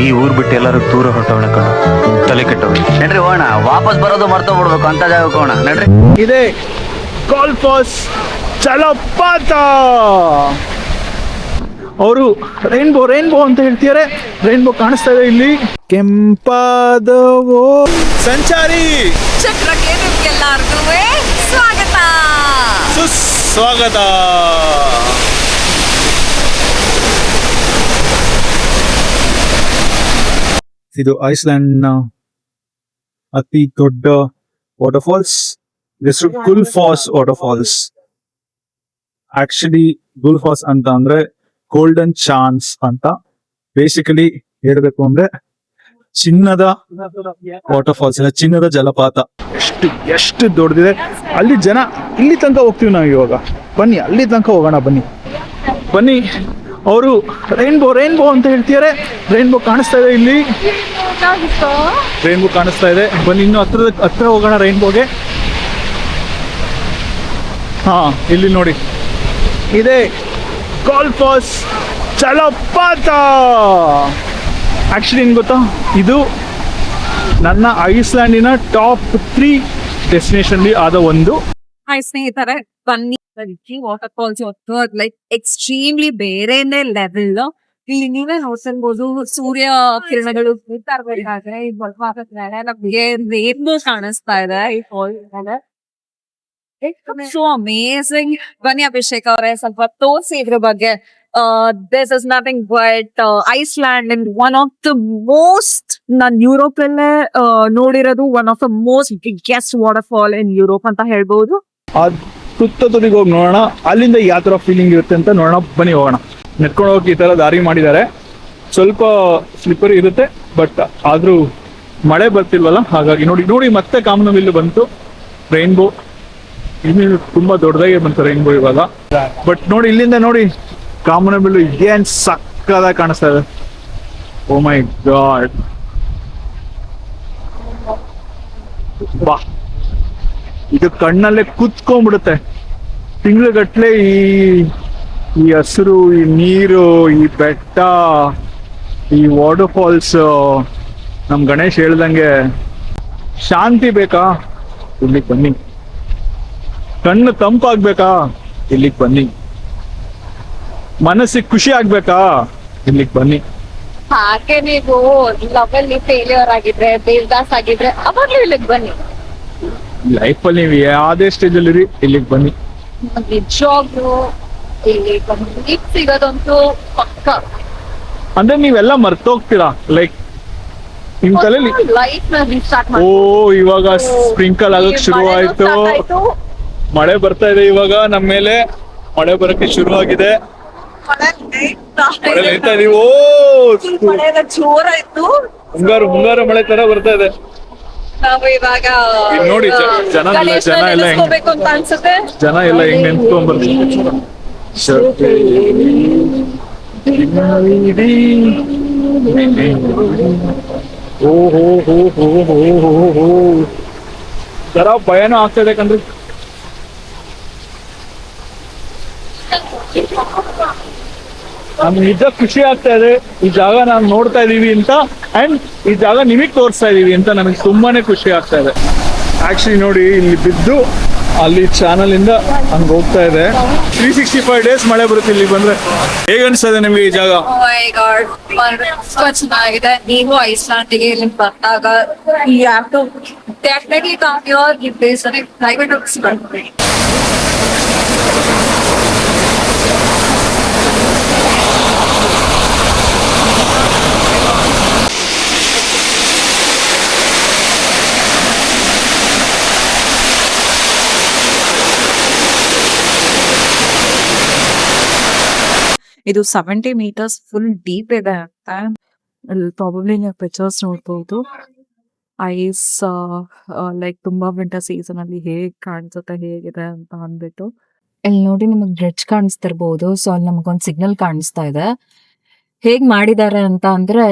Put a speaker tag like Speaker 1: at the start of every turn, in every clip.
Speaker 1: ಈ ಊರ್ ಬಿಟ್ಟು ಎಲ್ಲರೂ ದೂರ ಹೊಟ್ಟವಣ ಕಣ ತಲೆ ಕೆಟ್ಟವ.
Speaker 2: ನಡ್ರಿ ಹೋಗೋಣ, ವಾಪಸ್ ಬರೋದು ಮರ್ತು ಬಿಡ್ಬೇಕು ಅಂತ ಜಾಗಕ್ಕೆ ಹೋಗೋಣ ನಡ್ರಿ.
Speaker 3: ಇದೆ ಗಾಲ್ಫಾಸ್ ಜಲಪಾತ. ಅವರು ರೈನ್ಬೋ ರೈನ್ಬೋ ಅಂತ ಹೇಳ್ತಿದ್ದಾರೆ. ರೈನ್ಬೋ ಕಾಣಿಸ್ತಾ ಇದೆ ಇಲ್ಲಿ. ಕೆಂಪಾದವೋ ಸಂಚಾರಿ
Speaker 4: ಚಕ್ರಕ್ಕೆ ನಿಮ್ಗೆಲ್ಲರಿಗೂ ಸ್ವಾಗತ
Speaker 3: ಸುಸ್ವಾಗತ. ಇದು ಐಸ್ಲ್ಯಾಂಡ್ ನ ಅತಿ ದೊಡ್ಡ ವಾಟರ್ ಫಾಲ್ಸ್. ಹೆಸರು ಗುಲ್ಫಾಸ್ ವಾಟರ್ ಫಾಲ್ಸ್. ಆಕ್ಚುಲಿ ಗುಲ್ಫಾಸ್ ಅಂತ ಅಂದ್ರೆ ಗೋಲ್ಡನ್ ಚಾನ್ಸ್ ಅಂತ. ಬೇಸಿಕಲಿ ಹೇಳ್ಬೇಕು ಅಂದ್ರೆ ಚಿನ್ನದ ವಾಟರ್ ಫಾಲ್ಸ್ ಇಲ್ಲ, ಚಿನ್ನದ ಜಲಪಾತ. ಎಷ್ಟು ದೊಡ್ಡದಿದೆ. ಅಲ್ಲಿ ಜನ ಇಲ್ಲಿ ತನಕ ಹೋಗ್ತೀವಿ ನಾವು ಇವಾಗ. ಬನ್ನಿ ಅಲ್ಲಿ ತನಕ ಹೋಗೋಣ, ಬನ್ನಿ. ಅವರು ರೈನ್ಬೋ ರೈನ್ಬೋ ಅಂತ ಹೇಳ್ತಿದ್ದಾರೆ. ರೈನ್ಬೋ ಕಾಣಿಸ್ತಾ ಇದೆ ಇಲ್ಲಿ. ರೈನ್ಬೋ ಕಾಣಿಸ್ತಾ ಇದೆ. ಬನ್ನಿ ಇನ್ನು ಹತ್ರ ಹೋಗೋಣ ರೈನ್ಬೋಗೆ. ಹಾ, ಇಲ್ಲಿ ನೋಡಿ ಇದೆ ಗಾಲ್ಫಾಸ್ ಜಲಪಾತ. ಆಕ್ಚುಲಿ ಏನ್ ಗೊತ್ತಾ, ಇದು ನನ್ನ ಐಸ್ಲ್ಯಾಂಡಿನ ಟಾಪ್ 3 ಡೆಸ್ಟಿನೇಷನ್ ಆದ ಒಂದು.
Speaker 4: ಹಾಯ್ ಸ್ನೇಹಿತರೆ, ಬನ್ನಿ ವಾಟರ್ ಫಾಲ್ಸ್ ಇವತ್ತು ಲೈಕ್ ಎಕ್ಸ್ಟ್ರೀಮ್ಲಿ ಬೇರೆನೆ ಲೆವೆಲ್. ಇಲ್ಲಿ ನೀವೇ ನೋಡ್ತಿರ್ಬೋದು, ಸೂರ್ಯ ಕಿರಣಗಳು ಬೀಳ್ತಾ ಇರ್ಬೇಕಾದ್ರೆ ಈ ನಮಗೆ ರೇನ್ಬೋ ಕಾಣಿಸ್ತಾ ಇದೆ ಈ ಫಾಲ್ಸ್. So amazing. ಬನ್ನಿ ಅಭಿಷೇಕ್ ಅವರೇ, ಸ್ವಲ್ಪ ತೋರಿಸಿ ಇದ್ರ ಬಗ್ಗೆ. This is nothing but Iceland and one of the most, ನಾನು ಯುರೋಪ್ ಅಲ್ಲೇ ನೋಡಿರೋದು one of the most biggest waterfall in Europe ಅಂತ ಹೇಳ್ಬಹುದು.
Speaker 3: ತುತ್ತ ತುದಿಗೆ ಹೋಗಿ ನೋಡೋಣ, ಅಲ್ಲಿಂದ ಯಾವ ತರ ಫೀಲಿಂಗ್ ಇರುತ್ತೆ ಅಂತ ನೋಡೋಣ. ಬನ್ನಿ ಹೋಗೋಣ. ನೆಟ್ಕೊಂಡು ಹೋಗಿ ಈ ತರ ದಾರಿ ಮಾಡಿದ್ದಾರೆ. ಸ್ವಲ್ಪ ಸ್ಲಿಪ್ಪರಿ ಇರುತ್ತೆ, ಬಟ್ ಆದ್ರೂ ಮಳೆ ಬರ್ತಿಲ್ವಲ್ಲ, ಹಾಗಾಗಿ ನೋಡಿ ನೋಡಿ ಮತ್ತೆ ಕಾಮನಬಿಲ್ಲು ಬಂತು. ರೈನ್ಬೋ ಇನ್ನು ತುಂಬಾ ದೊಡ್ಡದಾಗಿ ಬಂತು ರೈನ್ಬೋ ಇವಾಗ. ಬಟ್ ನೋಡಿ ಇಲ್ಲಿಂದ ನೋಡಿ ಕಾಮನಬಿಲ್ಲು ಏನ್ ಸಕ್ಕದಾಗಿ ಕಾಣಿಸ್ತಾ ಇದೆ. ಓ ಮೈ ಗಾಡ್, ಬಾ, ಇದು ಕಣ್ಣಲ್ಲೇ ಕುತ್ಕೊಂಡ್ಬಿಡುತ್ತೆ. ತಿಂಗ್ಳುಗಟ್ಲೆ ಈ ಹಸಿರು, ಈ ನೀರು, ಈ ಬೆಟ್ಟ, ಈ ವಾಟರ್ ಫಾಲ್ಸ್. ನಮ್ ಗಣೇಶ್ ಹೇಳ್ದಂಗೆ ಶಾಂತಿ ಬೇಕಾ, ಇಲ್ಲಿಗೆ ಬನ್ನಿ. ಕಣ್ಣು ತಂಪಾಗ್ಬೇಕಾ, ಇಲ್ಲಿಗೆ ಬನ್ನಿ. ಮನಸ್ಸಿಗೆ ಖುಷಿ ಆಗ್ಬೇಕಾ, ಇಲ್ಲಿಗೆ ಬನ್ನಿ.
Speaker 5: ಹಾಗೆ ನೀವು ಲವ್ ಅಲ್ಲಿ ಫೇಲ್ಯೂರ್ ಆಗಿದ್ರೆ, ದೇವದಾಸ್ ಆಗಿದ್ರೆ ಅವಾಗ್ಲೂ ಇಲ್ಲಿಗೆ ಬನ್ನಿ.
Speaker 3: ಲೈಫಲ್ಲಿ ನೀವು ಯಾವ್ದೇ ಸ್ಟೇಜ್ ಅಲ್ಲಿ ಇಲ್ಲಿಗೆ ಬನ್ನಿ.
Speaker 5: ನಿಜವಾಗ್ಲೂ ಇಲ್ಲಿ ಕಂಪ್ಲೀಟ್ ಸಿಗೋದಂತೂ ಪಕ್ಕ.
Speaker 3: ಅಂದ್ರೆ ನೀವೆಲ್ಲ ಮರ್ತೋಗ್ತೀರಾ. ಲೈಕ್ ನಿಮ್ ತಲೆಯಲ್ಲಿ
Speaker 5: ಲೈಫ್ ನ ರೀಸ್ಟಾರ್ಟ್
Speaker 3: ಓ ಇವಾಗ ಸ್ಪ್ರಿಂಕಲ್ ಆಗಕ್ ಶುರು ಆಯ್ತು. ಮಳೆ ಬರ್ತಾ ಇದೆ ಇವಾಗ ನಮ್ಮ ಮೇಲೆ. ಮಳೆ ಬರಕ್ಕೆ ಶುರು ಆಗಿದೆ. ಮಳೆ ನಿಲ್ತಾ ಇದೀವಿ. ಓ
Speaker 5: ಜೋರಾಯ್ತು.
Speaker 3: ಮುಂಗಾರು ಮಳೆ ತರ ಬರ್ತಾ ಇದೆ.
Speaker 5: ನಾವು ಇವಾಗ
Speaker 3: ಇಲ್ಲಿ ನೋಡಿ ಜನ ಎಲ್ಲ
Speaker 5: ನೆನೆಸ್ಕೋಬೇಕು ಅಂತ ಅನ್ಸುತ್ತೆ.
Speaker 3: ಜನ ಎಲ್ಲ ಹೆಂಗ್ ನೆನ್ಸ್ಕೊಂಡ್ ಬರ್ತಾರೆ. ಓ ಹೋ ಹೋ ಹೋ ಹೋ ಹೋ ಹೋ ತರ ಭಯನೂ ಆಗ್ತಾ ಇದೆ ಕಣ್ರಿ. ನಮ್ಗೆ ನಿಜ ಖುಷಿ ಆಗ್ತಾ ಇದೆ ಈ ಜಾಗ ನಾವು ನೋಡ್ತಾ ಇದೀವಿ ಅಂತ, ಅಂಡ್ ಈ ಜಾಗ ನಿಮಗ್ ತೋರಿಸ್ತಾ ಇದೀವಿ ಅಂತ ನಮಗೆ ತುಂಬಾನೇ ಖುಷಿ ಆಗ್ತಾ ಇದೆ. ಆಕ್ಚುಲಿ ನೋಡಿ ಇಲ್ಲಿ ಬಿದ್ದು ಅಲ್ಲಿ ಚಾನಲ್ ಇಂದ ಹಂಗ ಹೋಗ್ತಾ ಇದೆ. 365 ಡೇಸ್ ಮಳೆ ಬರುತ್ತೆ ಇಲ್ಲಿ ಬಂದ್ರೆ. ಹೇಗ ಅನ್ಸ್ತದೆ ನಿಮ್ಗೆ ಈ ಜಾಗ?
Speaker 5: ಚೆನ್ನಾಗಿದೆ. ನೀವು ಐಸ್ಲ್ಯಾಂಡಿಗೆ ಇಲ್ಲಿ ಬಂದಾಗ you have to definitely come here. This is a private experience.
Speaker 4: ಇದು 70 meters ಫುಲ್ ಡೀಪ್ ಇದೆ ಅಂತ. ಇಲ್ಲಿ ಪ್ರಾಬಬ್ಲಿ ನೀವು ಪಿಕ್ಚರ್ಸ್ ನೋಡ್ಬೋದು. ಐಸ್ ಲೈಕ್ ತುಂಬಾ ವಿಂಟರ್ ಸೀಸನ್ ಅಲ್ಲಿ ಹೇಗ್ ಕಾಣಿಸುತ್ತೆ, ಹೇಗಿದೆ ಅಂತ ಅಂದ್ಬಿಟ್ಟು. ಇಲ್ಲಿ ನೋಡಿ ನಿಮಗೆ ಬ್ರಿಡ್ಜ್ ಕಾಣಿಸ್ತಿರ್ಬೋದು. ಸೊ ಅಲ್ಲಿ ನಮಗೊಂದು ಸಿಗ್ನಲ್ ಕಾಣಿಸ್ತಾ ಇದೆ. ಹೇಗ್ ಮಾಡಿದ್ದಾರೆ ಅಂತ ಅಂದ್ರೆ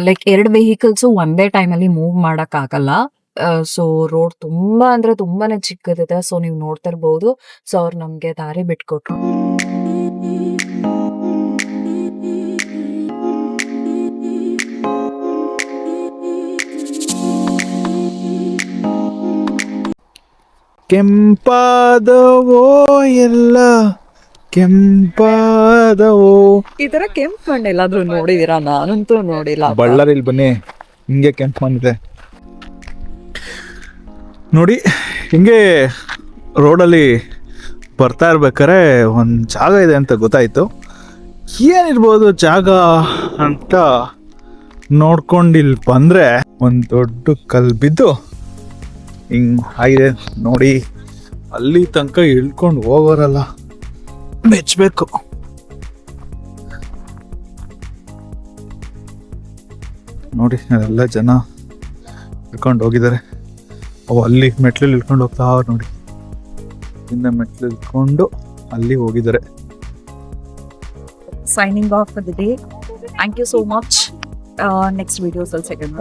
Speaker 4: ಲೈಕ್ 2 ವೆಹಿಕಲ್ಸ್ ಒಂದೇ ಟೈಮ್ ಅಲ್ಲಿ ಮೂವ್ ಮಾಡಕ್ ಆಗಲ್ಲ. ಸೊ ರೋಡ್ ತುಂಬಾ ಅಂದ್ರೆ ತುಂಬಾನೇ ಚಿಕ್ಕದಿದೆ. ಸೊ ನೀವು ನೋಡ್ತಿರ್ಬೋದು. ಸೊ ಅವ್ರು ನಮ್ಗೆ ದಾರಿ ಬಿಟ್ಕೊಟ್ರು.
Speaker 3: ಕೆಂಪಾದವೋ ಎಲ್ಲ ಕೆಂಪಾದವೋ.
Speaker 4: ಈ ತರ ಕೆಂಪು ಮಣ್ಣು ಎಲ್ಲಾದ್ರೂ ನೋಡಿದೀರಾ? ನಾನಂತೂ ನೋಡಿಲ್ಲ.
Speaker 3: ಬಳ್ಳಾರಿಲಿ ಬನ್ನಿ, ಹಿಂಗೆ ಕೆಂಪು ಮಣ್ಣಿದೆ ನೋಡಿ. ಹಿಂಗೆ ರೋಡಲ್ಲಿ ಬರ್ತಾ ಇರ್ಬೇಕಾರೆ ಒಂದು ಜಾಗ ಇದೆ ಅಂತ ಗೊತ್ತಾಯ್ತು. ಏನಿರ್ಬೋದು ಜಾಗ ಅಂತ ನೋಡ್ಕೊಂಡು ಇಲ್ಲಿ ಬಂದ್ರೆ ಒಂದು ದೊಡ್ಡ ಕಲ್ಲು ಬಿದ್ದು ಹಿಂಗ್ ಆಗಿದೆ ನೋಡಿ. ಅಲ್ಲಿ ತನಕ ಇಳ್ಕೊಂಡು ಹೋಗೋರಲ್ಲ ಮೆಚ್ಚಬೇಕು. ನೋಡಿ ಎಲ್ಲ ಜನ ಇಳ್ಕೊಂಡು ಹೋಗಿದ್ದಾರೆ. ಅವು ಅಲ್ಲಿ ಮೆಟ್ಲಲ್ಲಿ ಇಳ್ಕೊಂಡು ಹೋಗ್ತಾ ನೋಡಿ, ಇಂದ ಮೆಟ್ಲು ಇಳ್ಕೊಂಡು ಅಲ್ಲಿ ಹೋಗಿದ್ದಾರೆ.
Speaker 4: Signing off for the day. Thank you so much. Next videos will second.